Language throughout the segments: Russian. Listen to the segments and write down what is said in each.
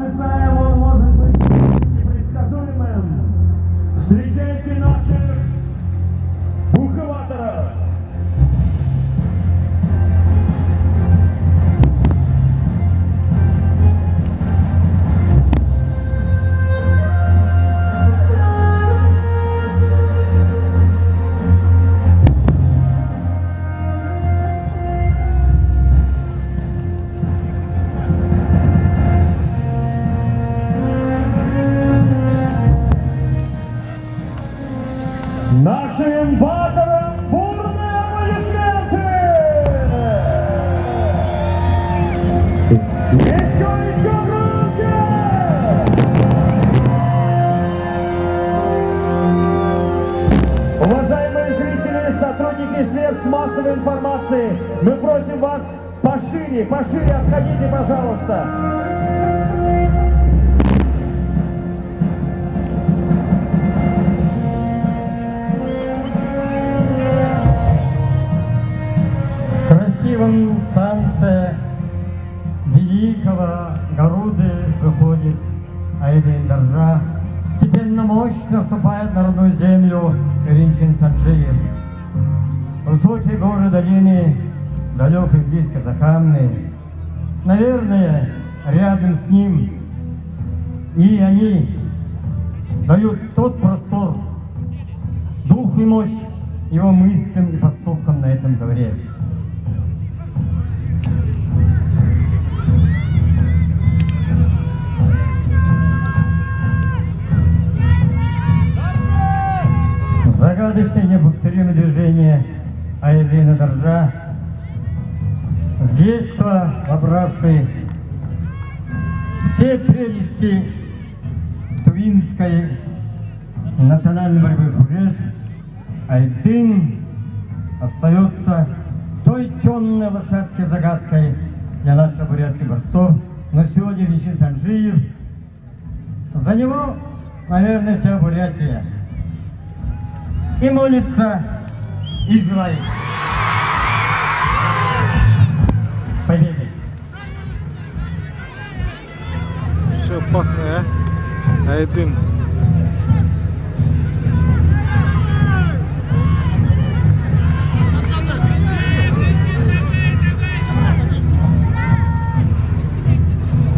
мы знаем, он может быть непредсказуемым. Встречайте наших бухгалтеров. Нашим батерам бурные аплодисменты! Еще громче! Уважаемые зрители, сотрудники средств массовой информации, мы просим вас пошире отходите, пожалуйста. В красивом танце великого Гаруды выходит Айдын Даржа, степенно мощно вступает на родную землю Иринчин Санджиев. Высокие горы долины, далеко и близко закамные, наверное, рядом с ним, и они дают тот простор, дух и мощь его мыслям и поступкам на этом ковре. Загадочное неповторимое движение Айдына Даржа, с детства вобравший все прелести тувинской национальной борьбы Куреш, Айдын остается той темной лошадкой загадкой для наших бурятских борцов. Но сегодня Иринчин Санджиев, за него, наверное, вся Бурятия и молится, и желает победы. Все опасное, а? Айдын.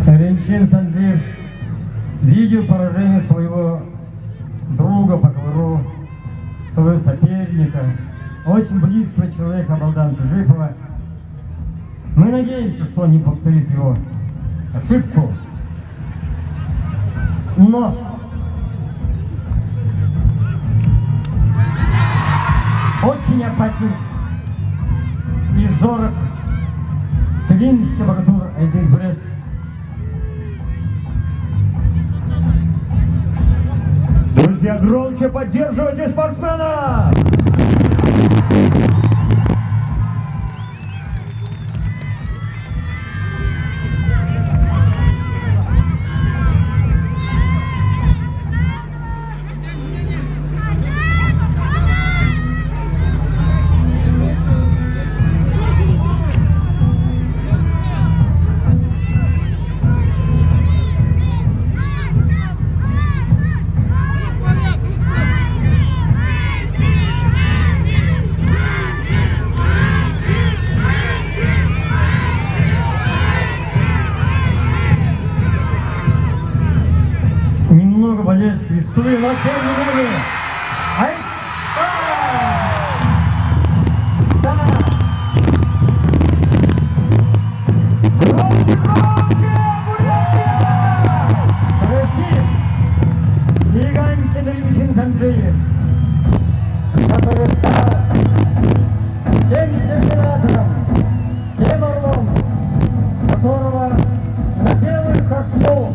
Иринчин Санджиев видел поражение своего друга по ковру, своего соперника, очень близкого человека Балдан Сужипова. Мы надеемся, что он не повторит его ошибку, но очень опасен и зорок тувинский богатур Айдын Буреш. Друзья, громче поддерживайте спортсмена! Немного болельщик листует, но тем не менее. Ай! Да! Громче, Бурятия! Россия! Гигантин Иринчин Санджиев, который стал тем чемпионатором, тем орлом, которого на белую кошму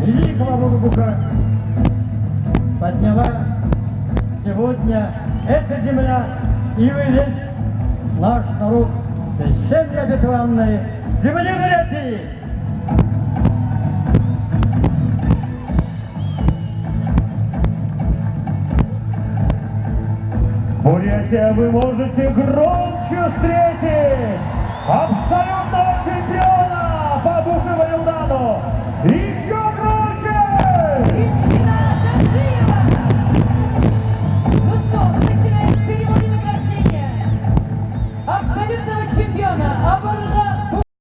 великого Бурбука подняла сегодня эта земля и вывез наш народ священно обетованной земли Бурятии. Бурятия, вы можете громче встретить абсолютного чемпиона!